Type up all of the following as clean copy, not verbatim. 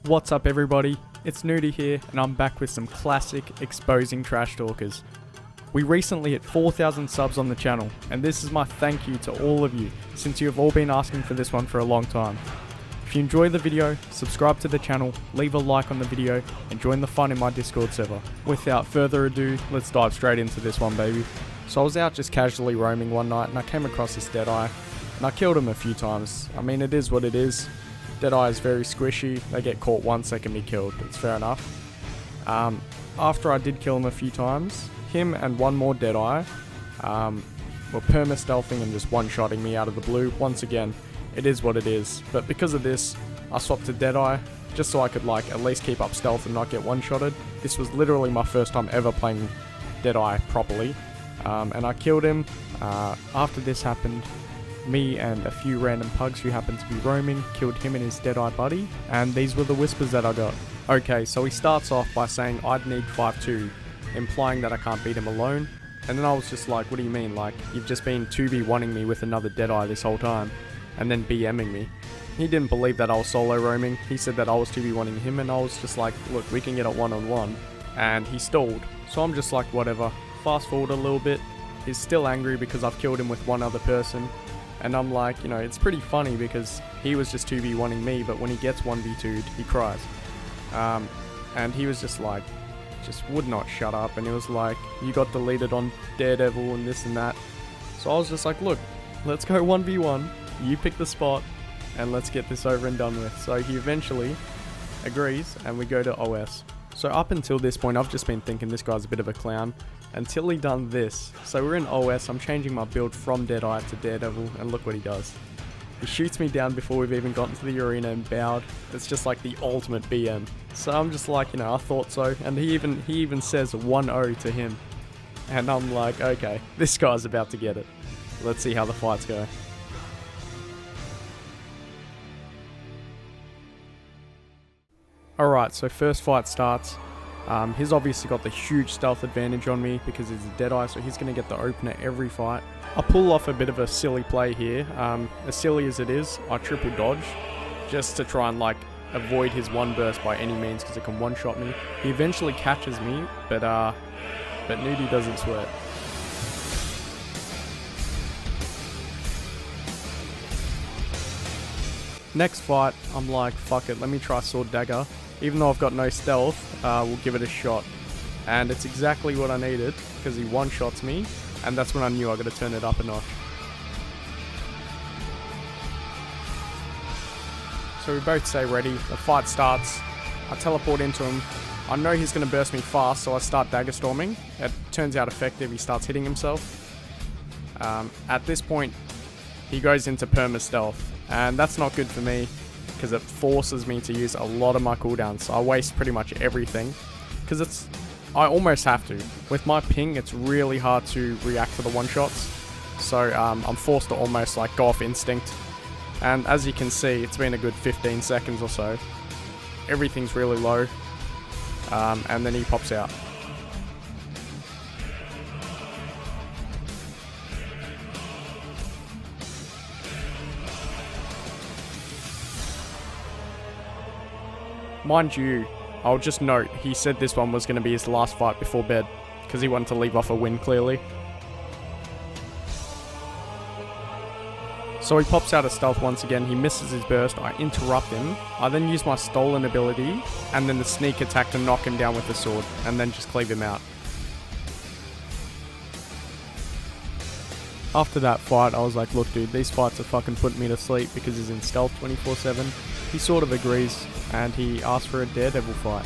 What's up everybody, it's Noody here and I'm back with some classic exposing trash talkers. We recently hit 4,000 subs on the channel and this is my thank you to all of you since you have all been asking for this one for a long time. If you enjoy the video, subscribe to the channel, leave a like on the video and join the fun in my Discord server. Without further ado, let's dive straight into this one baby. So I was out just casually roaming one night and I came across this deadeye and I killed him a few times. I mean, it is what it is. Deadeye is very squishy, they get caught once they can be killed, it's fair enough. After I did kill him a few times, him and one more deadeye were perma-stealthing and just one-shotting me out of the blue. Once again, it is what it is, but because of this, I swapped to deadeye, just so I could at least keep up stealth and not get one-shotted. This was literally my first time ever playing deadeye properly, and I killed him. After this happened, me and a few random pugs who happened to be roaming killed him and his deadeye buddy, and these were the whispers that I got. Okay, so he starts off by saying I'd need 5-2, implying that I can't beat him alone, and then I was just like, what do you mean, like, you've just been 2v1ing me with another deadeye this whole time, and then BMing me. He didn't believe that I was solo roaming, he said that I was 2v1ing him, and I was just like, look, we can get it one-on-one, and he stalled, so I'm just like, whatever. Fast forward a little bit, he's still angry because I've killed him with one other person. And I'm like, you know, it's pretty funny because he was just 2v1ing me, but when he gets 1v2'd, he cries. And he was just like, just would not shut up. And he was like, you got deleted on Daredevil and this and that. So I was just like, look, let's go 1v1. You pick the spot and let's get this over and done with. So he eventually agrees and we go to OS. So up until this point, I've just been thinking this guy's a bit of a clown. Until he done this. So we're in OS, I'm changing my build from Deadeye to Daredevil, and look what he does. He shoots me down before we've even gotten to the arena and bowed. It's just like the ultimate BM. So I'm just like, you know, I thought so. And he even says 1-0 to him. And I'm like, okay, this guy's about to get it. Let's see how the fights go. Alright, so first fight starts. He's obviously got the huge stealth advantage on me because he's a deadeye, so he's going to get the opener every fight. I pull off a bit of a silly play here. As silly as it is, I triple dodge just to try and avoid his one burst by any means because it can one-shot me. He eventually catches me, but Noody doesn't sweat. Next fight, I'm like, fuck it, let me try sword dagger. Even though I've got no stealth, we'll give it a shot. And it's exactly what I needed, because he one-shots me, and that's when I knew I got to turn it up a notch. So we both stay ready, the fight starts, I teleport into him, I know he's going to burst me fast, so I start dagger storming. It turns out effective, he starts hitting himself. At this point, he goes into perma stealth, and that's not good for me, because it forces me to use a lot of my cooldowns. So I waste pretty much everything because I almost have to. With my ping, it's really hard to react to the one-shots. So I'm forced to almost go off instinct. And as you can see, it's been a good 15 seconds or so. Everything's really low. And then he pops out. Mind you, I'll just note, he said this one was going to be his last fight before bed, because he wanted to leave off a win clearly. So he pops out of stealth once again, he misses his burst, I interrupt him, I then use my stolen ability, and then the sneak attack to knock him down with the sword, and then just cleave him out. After that fight, I was like, look dude, these fights are fucking putting me to sleep because he's in stealth 24/7. He sort of agrees, and he asked for a daredevil fight.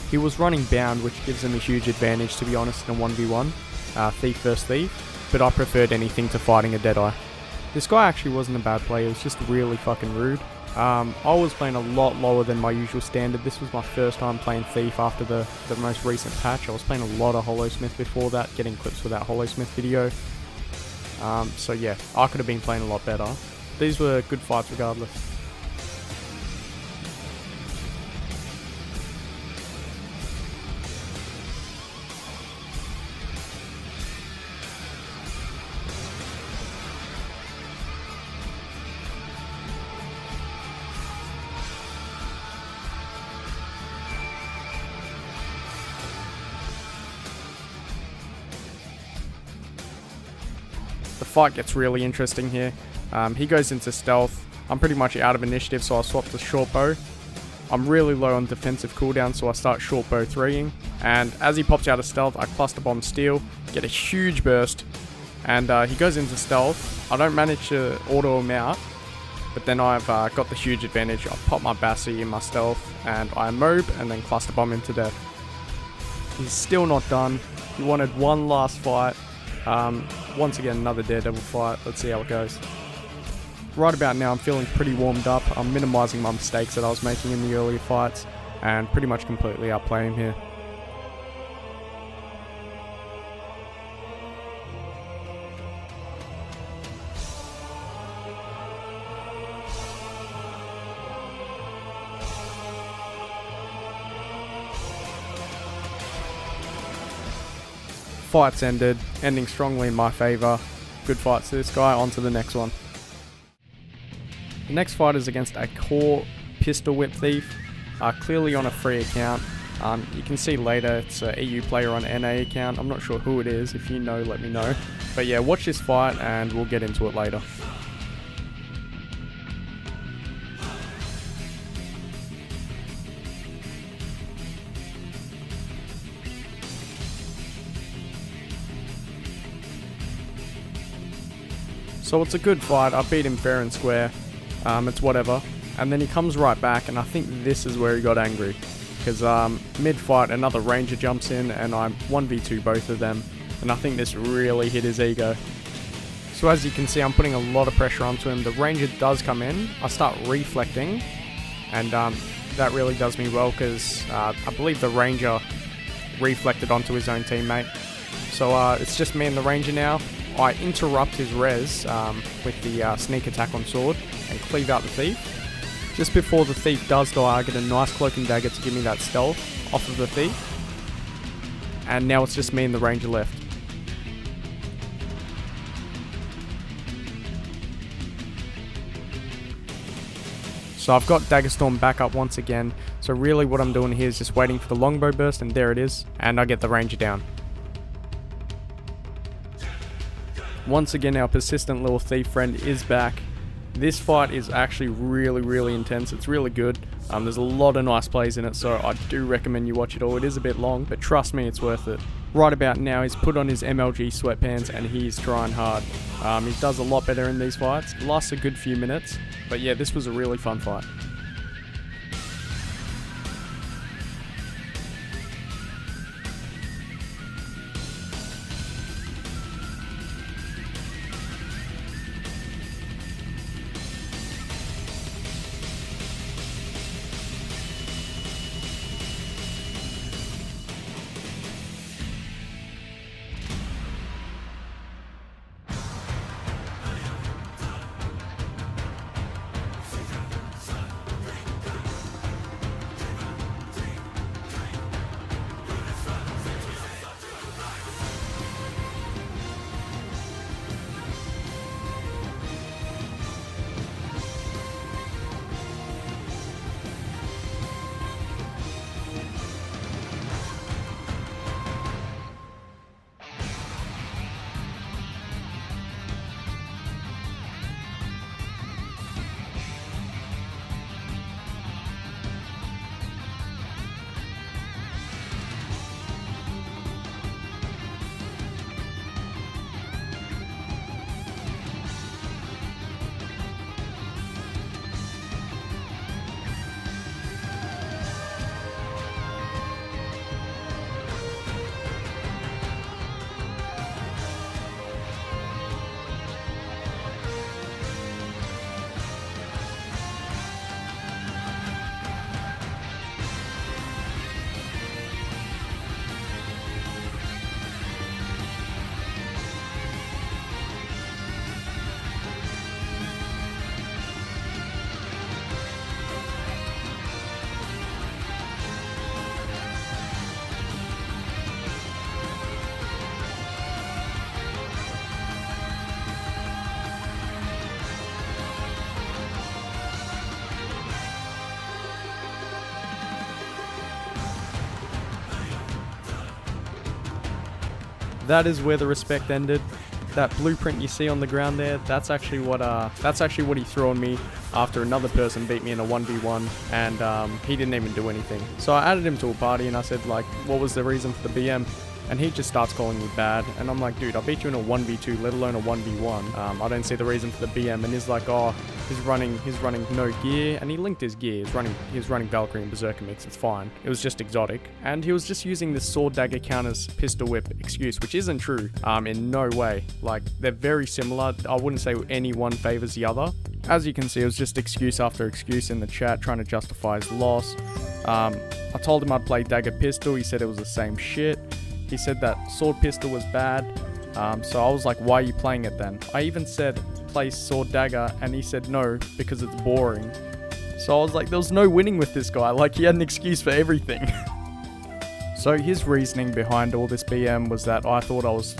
He was running bound, which gives him a huge advantage to be honest in a 1v1, thief versus thief, but I preferred anything to fighting a deadeye. This guy actually wasn't a bad player, it was just really fucking rude. I was playing a lot lower than my usual standard. This was my first time playing thief after the most recent patch. I was playing a lot of Hollowsmith before that, getting clips for that Hollowsmith video. So yeah, I could have been playing a lot better. These were good fights regardless. fight gets really interesting here. He goes into stealth. I'm pretty much out of initiative, so I'll swap to short bow. I'm really low on defensive cooldown, so I start short bow 3ing. And as he pops out of stealth, I cluster bomb steel, get a huge burst, and he goes into stealth. I don't manage to auto him out, but then I've got the huge advantage. I pop my Bassi in my stealth, and I mob, and then cluster bomb him to death. He's still not done. He wanted one last fight. Once again, another daredevil fight. Let's see how it goes. Right about now, I'm feeling pretty warmed up. I'm minimizing my mistakes that I was making in the earlier fights, and pretty much completely outplay him here. Fight's ended, ending strongly in my favour. Good fight to this guy, on to the next one. The next fight is against a core pistol whip thief, clearly on a free account. You can see later it's an EU player on NA account. I'm not sure who it is. If you know, let me know. But yeah, watch this fight and we'll get into it later. So it's a good fight. I beat him fair and square. It's whatever. And then he comes right back, and I think this is where he got angry. Because mid-fight, another ranger jumps in, and I 1v2 both of them. And I think this really hit his ego. So as you can see, I'm putting a lot of pressure onto him. The ranger does come in. I start reflecting. And that really does me well, because I believe the ranger reflected onto his own teammate. So it's just me and the ranger now. I interrupt his res with the sneak attack on sword and cleave out the thief. Just before the thief does die, I get a nice cloak and dagger to give me that stealth off of the thief. And now it's just me and the ranger left. So I've got Daggerstorm back up once again. So really what I'm doing here is just waiting for the longbow burst, and there it is. And I get the ranger down. Once again, our persistent little thief friend is back. This fight is actually really intense. It's really good. There's a lot of nice plays in it, so I do recommend you watch it all. It is a bit long, but trust me, it's worth it. Right about now, he's put on his MLG sweatpants and he's trying hard. He does a lot better in these fights. It lasts a good few minutes, but yeah, this was a really fun fight. That is where the respect ended. that blueprint you see on the ground there, that's actually what he threw on me after another person beat me in a 1v1, and he didn't even do anything. So I added him to a party and I said, like, what was the reason for the BM? And he just starts calling me bad, and I'm like, dude, I beat you in a 1v2, let alone a 1v1. I don't see the reason for the BM. And he's like, oh, he's running no gear, and he linked his gear. He's running Valkyrie and Berserker mix. It's fine. It was just exotic, and he was just using this sword dagger counters pistol whip excuse, which isn't true. In no way. Like, they're very similar. I wouldn't say any one favors the other. As you can see, it was just excuse after excuse in the chat, trying to justify his loss. I told him I'd play dagger pistol. He said it was the same shit. He said that sword pistol was bad, so I was like, why are you playing it then? I even said play sword dagger, and he said no, because it's boring. So I was like, there was no winning with this guy, like he had an excuse for everything. So his reasoning behind all this BM was that I thought I was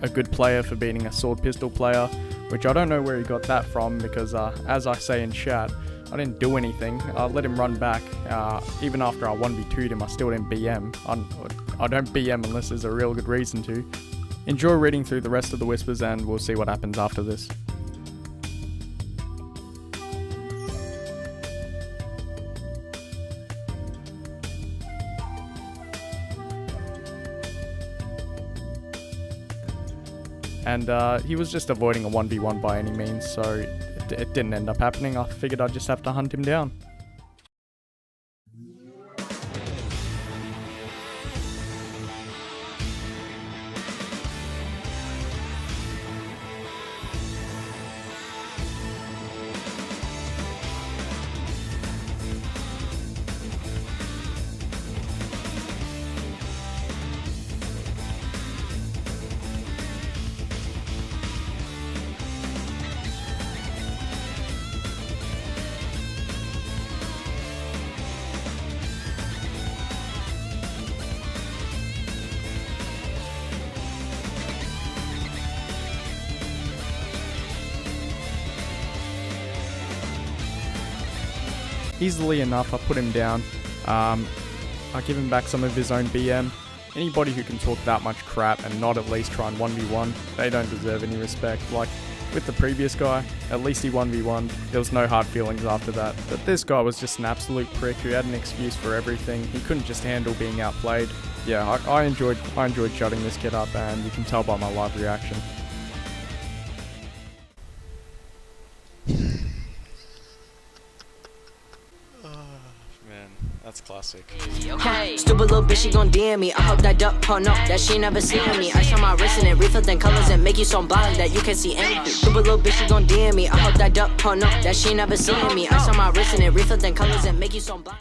a good player for beating a sword pistol player, which I don't know where he got that from, because as I say in chat, I didn't do anything. I let him run back. Even after I 1v2'd him, I still didn't BM. I don't BM unless there's a real good reason to. Enjoy reading through the rest of the whispers, and we'll see what happens after this. And he was just avoiding a 1v1 by any means, so it didn't end up happening. I figured I'd just have to hunt him down. Easily enough, I put him down. I give him back some of his own BM. Anybody who can talk that much crap and not at least try and 1v1, they don't deserve any respect. Like, with the previous guy, at least he 1v1'd. There was no hard feelings after that. But this guy was just an absolute prick who had an excuse for everything. He couldn't just handle being outplayed. Yeah, I enjoyed shutting this kid up, and you can tell by my live reaction. That's classic. Hey, stupid little bitch, she gon' DM me. I hope that duck pun up, that she never seen me. Ice on my wrist and it reflecting colors and make you so blind that you can't see anything. Stupid little bitch, she gon' DM me. I hope that duck pun up, that she never seen me. Ice on my wrist and it reflecting colors and make you so blind.